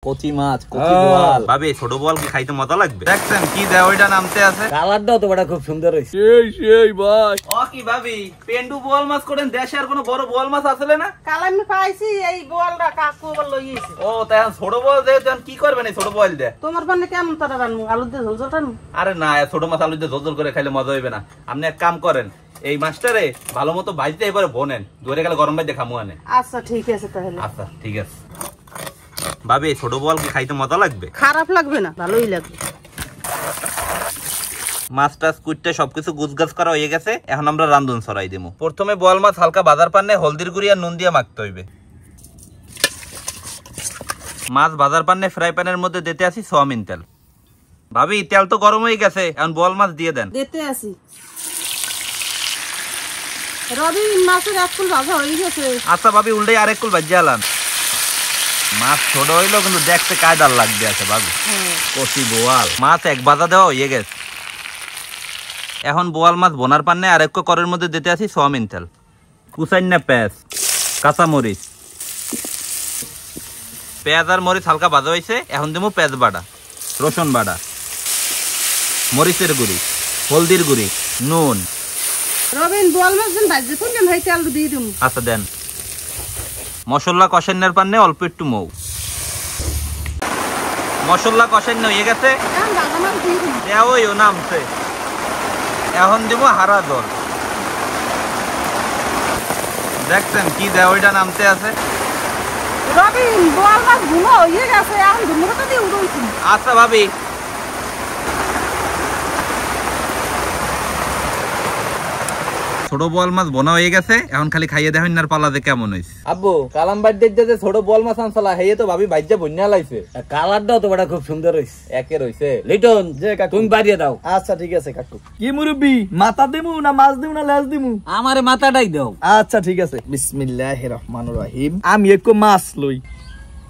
কচি মাছ, কচি বোয়াল। ভাবি ছোট বোয়াল কি খাইতে মজা লাগবে? দেখছেন কি দেয় ওইটা নামতে আছে। কালারটাও তো বড় খুব সুন্দর হইছে। সেই ভাই। ও কি ভাবি পেন্ডু বোয়াল মাছ করেন, দেশে আর কোনো বড় বোয়াল মাছ আসলে না? কাল আমি পাইছি এই বোয়ালটা কাকু আবার লইয়েছে। ও তাই ছোট বোয়াল দিয়ে তখন কি করবেন এই ছোট বোয়াল দিয়ে? তোমার পানে কেমন তারা রান্নু আলু দিয়ে ঝোল ঝোল রান্নু? আরে না, ছোট মাছ আলু দিয়ে ঝোল করে খাইলে মজা হইবে না। আপনি এক কাম করেন, এই মাছটারে ভালো মতো ভাজতে এবারে বোনেন, ধরে গেলে গরম ভাই খামু আনে। আচ্ছা ঠিক আছে তাহলে। আচ্ছা ঠিক আছে। ভাবি ছোট বোয়াল কি খাইতে মজা লাগবে? খারাপ লাগবে না, ভালোই লাগবে। মাছ টাছ কুইটে সবকিছু গুছগাছ করা হয়ে গেছে, এখন আমরা রান্ধন ছড়াই দিমু। প্রথমে বোয়াল মাছ হালকা বাজার পান্নে হলদির গুঁড়ি আর নুন দিয়ে মাখতে হইবে। মাছ বাজার পান্নে ফ্রাই প্যানের মধ্যে দিতে আসি সোয়াবিন তেল। ভাবি তেল তো গরম হয়ে গেছে, এখন বোয়াল মাছ দিয়ে দেন। দিতে আসি। রবি মাছের এক ফুল ভাজা হয়ে গেছে। আচ্ছা ভাবি উল্টাই আরেক কুল ভাজিয়ে আলাম। মাছ ছোট হইলো কিন্তু দেখতে কায়দার লাগবে আছে ভাবি। কচি বোয়াল মাছ এক ভাজা দেওয়া হয়ে গেছে। এখন বোয়াল মাছ বোনার পান্নে আরেক করের মধ্যে দিতে আসি সোয়াবিন তেল, কুচাইনা পেঁয়াজ, কাঁচা মরিচ। পেঁয়াজ আর মরিচ হালকা ভাজা হয়েছে, এখন দেবো পেঁয়াজ বাটা, রসুন বাটা, মরিচের গুঁড়ি, হলদির গুঁড়ি, নুন। রবিন বোয়াল মাছ দিন ভাজি তুললেন ভাই তেল দিয়ে দিম। আচ্ছা দেন। মশলা কষানোর পান্নে অল্প একটু মৌ। মশলা কষানো হয়ে গেছে, এখন ভাজা মাছ দিয়ে দিম। ওই ও নামছে। এখন দিব হারা জল। দেখছেন কি দেয় ওইটা নামতে আছে। রবিন বোয়াল মাছ ভুনো হয়ে গেছে, এখন ভুনোটা দিয়ে উড়াইছি। আচ্ছা ভাবি। ছোট বোয়াল মাছ বোনা হয়ে গেছে, এখন খালি খাইয়ে দেখেন না পালাতে কেমন হয়েছে। আব্বু কালাম বাড়িতে যে ছোট বোয়াল মাছ আনছলা হেয়ে তো ভাবি ভাইজা বন্যা লাইছে। কালারটাও তো বড় খুব সুন্দর হইছে। একে রইছে। লিটন যে কাকু তুমি বাড়িয়ে দাও। আচ্ছা ঠিক আছে কাকু। কি মুরব্বি মাথা দিমু না মাছ দিমু না লেজ দিমু? আমারে মাথাটাই দাও। আচ্ছা ঠিক আছে। বিসমিল্লাহির রহমানির রহিম। আমি একটু মাছ লই।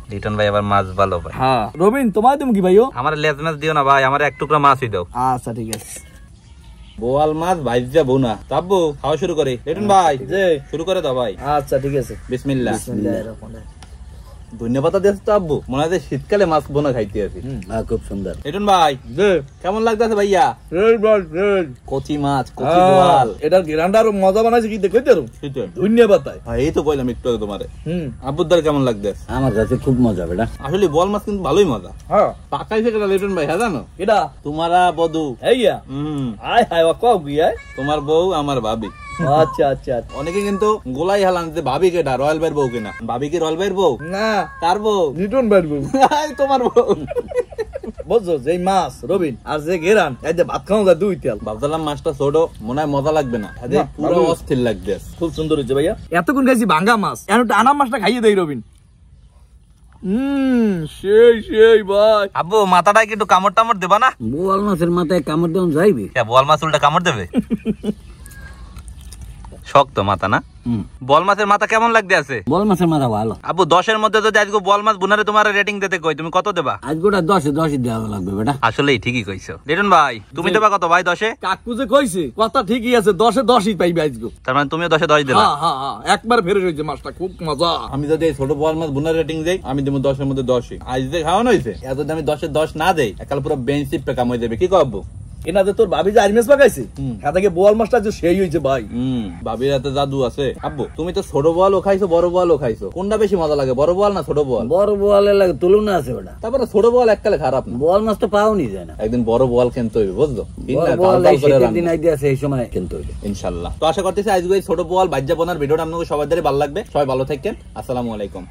লিটন ভাই আবার মাছ ভালো ভাই। হ্যাঁ রবিন তোমায় দিমু কি ভাইও? আমার লেজ মাছ দিও না ভাই, আমার এক টুকরা মাছই দাও। আচ্ছা ঠিক আছে। বোয়াল মাছ ভাইজা বোনা। তাব্বু খাওয়া শুরু করে। লিটন ভাই যে শুরু করে দাও ভাই। আচ্ছা ঠিক আছে। বিসমিল্লাহ। বিসমিল্লাহির রহমানির রহিম। ধন্যবাদ দিয়েছ তো আব্বু, মনে হয় শীতকালে মাছ বোনা খাইতে আছি। খুব সুন্দর। লিটন ভাই যে কেমন লাগতেছে ভাইয়া? কচি মাছ, কচি বোয়াল। এটার গ্রান্ডার মজা বানাইছে কি দেখতে পারো? ধন্যবাদ তাই। ভাই এই তো কইলাম একটু আগে তোমারে। আব্বুর দ্বার কেমন লাগতেছে? আমার কাছে খুব মজা বেটা। আসলে বোয়াল মাছ কিন্তু ভালোই মজা। হ্যাঁ পাকাইছে কেটা লিটন ভাই, হ্যাঁ জানো? এটা তোমারা বধু। এইয়া আয় হায় ও কও কি আয়? তোমার বউ আমার ভাবি। আচ্ছা আচ্ছা। অনেকে কিন্তু গোলাই হালান যে ভাবি কেটা, রয়্যাল ভাইয়ের বউ কিনা। ভাবি কি রয়্যাল ভাইয়ের বউ? না কার বউ? রিটন পারবো। তোমার বউ। বুঝছো যে মাছ রবিন আর যে গেরান এই যে ভাত খাওয়া যায় দুই তেল। ভাবছিলাম মাছটা ছোট, মনে হয় মজা লাগবে না, পুরো অস্থির লাগবে। খুব সুন্দর হয়েছে ভাইয়া। এতক্ষণ খাইছি ভাঙ্গা মাছ, এখন টানা মাছটা খাইয়ে দেই রবিন। সেই ভাই। আব্বু মাথাটায় কি একটু কামড় টামড় দেবা না? বোয়াল মাছের মাথায় কামড় দেওয়া যাইবে? বোয়াল মাছ উল্টা কামড় দেবে? শক্ত মাথা না? বল মাছের মাথা কেমন লাগতে আছে? বোয়াল মাছের মাথা ভালো। আব্বু 10-এর মধ্যে যদি আজকে বল মাছ বুনারে তোমার রেটিং দিতে কই, তুমি কত দেবা? আজ গোটা 10-এ দেওয়া লাগবে বেটা। আসলেই ঠিকই কইছো লিটন ভাই। তুমি দেবা কত ভাই 10-এ? কাকু যে কইছে কথা ঠিকই আছে, 10-এ 10ই পাইবে আজকে। তার মানে তুমিও 10-এ 10 দিলা? হ্যাঁ একবার ফেরে হইছে মাছটা, খুব মজা। আমি যদি এই ছোট বল মাছ বুনার রেটিং দেই, আমি দেব 10-এর মধ্যে 10ই। আজ যে খাওয়ানো হইছে, এত দামি 10-এ 10 না দেই, একাল পুরো বেঞ্চিপ পে কাম হয়ে যাবে। কি কও আব্বু? এনা যে তোর ভাবি যে আইমেস পাকাইছে, এটাকে বোয়াল মাছটা যে সেই হইছে ভাই। ভাবির হাতে জাদু আছে। আব্বু তুমি তো ছোট বলও খাইছো, বড় বলও খাইছো, কোনটা বেশি মজা লাগে, বড় বল না ছোট বল? বড় বোয়ালের লাগে তুলনা আছে বেটা। তারপরে ছোট বল এককালে খারাপ না। বোয়াল মাছ তো পাওনি যায় না। একদিন বড় বল কিনতে হইবে, বুঝছো? দিন আইডিয়া আছে, এই সময় কিনতে হইবে ইনশাআল্লাহ। তো আশা করতেছি আজকে এই ছোট বল ভাজ্যা বোনার ভিডিওটা আপনাদের সবার ভালো লাগবে। সবাই ভালো থাকেন। আসসালামু আলাইকুম।